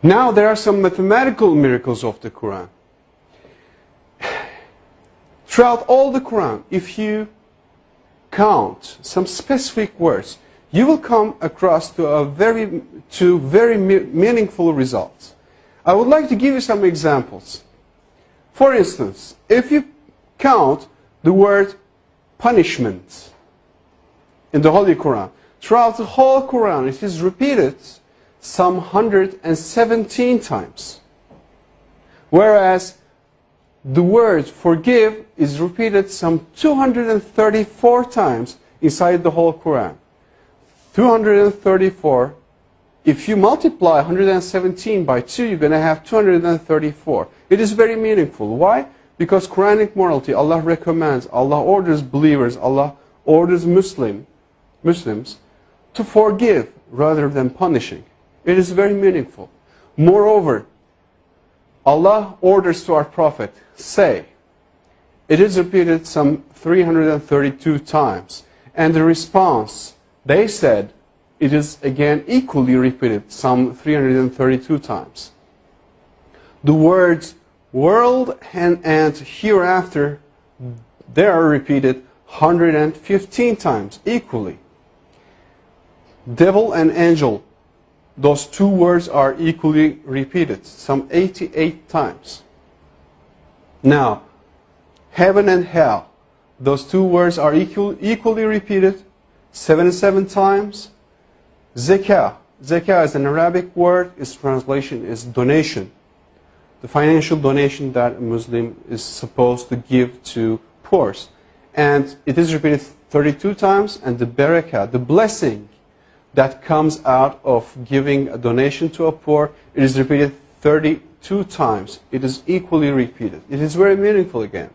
Now there are some mathematical miracles of the Quran. Throughout all the Quran, if you count some specific words, you will come across to very meaningful results. I would like to give you some examples. For instance, if you count the word punishment in the Holy Quran, throughout the whole Quran it is repeated some 117 times. Whereas the word forgive is repeated some 234 times inside the whole Quran. 234, if you multiply 117 by 2, you're going to have 234. It is very meaningful. Why? Because Quranic morality, Allah recommends, Allah orders believers, Allah orders Muslims to forgive rather than punishing. It is very meaningful. Moreover, Allah orders to our Prophet, say. It is repeated some 332 times. And the response, they said, it is again equally repeated some 332 times. The words world and hereafter, they are repeated 115 times equally. Devil and angel, those two words are equally repeated, some 88 times. Now, heaven and hell, those two words are equally repeated 77 times. Zakah is an Arabic word, its translation is donation. The financial donation that a Muslim is supposed to give to poor. And it is repeated 32 times, and the barakah, the blessing that comes out of giving a donation to a poor, it is repeated 32 times. It is equally repeated. It is very meaningful again.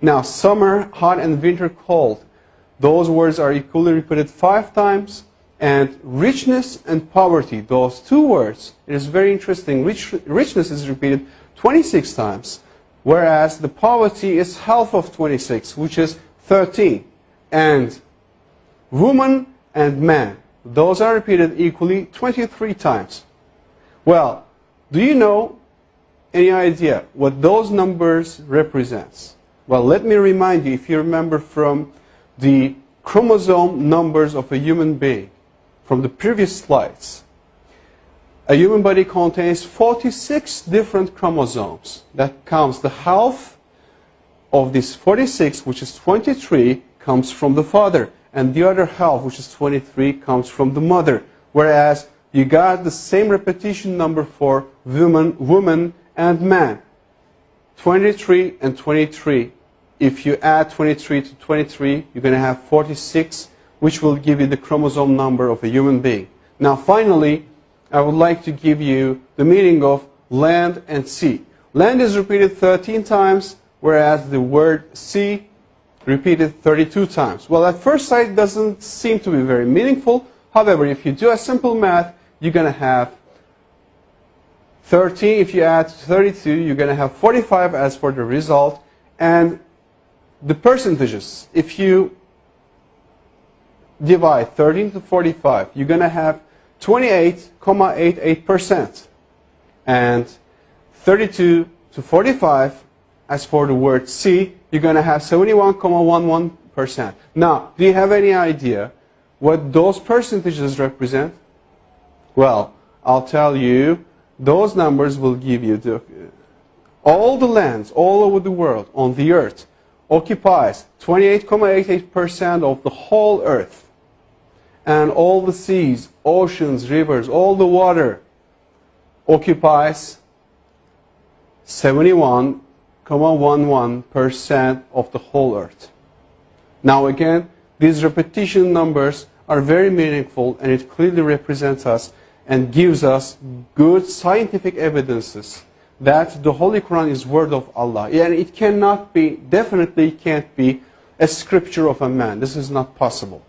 Now, summer, hot, and winter, cold, those words are equally repeated 5 times. And richness and poverty, those two words, it is very interesting. Richness is repeated 26 times, whereas the poverty is half of 26, which is 13. And woman and man, those are repeated equally 23 times. Well, do you know any idea what those numbers represent? Well, let me remind you, if you remember from the chromosome numbers of a human being, from the previous slides, a human body contains 46 different chromosomes. That counts the half of this 46, which is 23, comes from the father, and the other half, which is 23, comes from the mother. Whereas you got the same repetition number for woman and man. 23 and 23. If you add 23 to 23, you're going to have 46, which will give you the chromosome number of a human being. Now finally, I would like to give you the meaning of land and sea. Land is repeated 13 times, whereas the word sea repeated 32 times. Well, at first sight, it doesn't seem to be very meaningful. However, if you do a simple math, you're going to have 13. If you add 32, you're going to have 45 as for the result. And the percentages, if you divide 13 to 45, you're going to have 28.88%. And 32 to 45, as for the word sea, you're going to have 71.11%. Now, do you have any idea what those percentages represent? Well, I'll tell you, those numbers will give you all the lands all over the world on the earth occupies 28.88% of the whole earth. And all the seas, oceans, rivers, all the water occupies 71.11% of the whole earth. Now again, these repetition numbers are very meaningful, and it clearly represents us and gives us good scientific evidences that the Holy Quran is word of Allah. And it cannot be, definitely can't be a scripture of a man. This is not possible.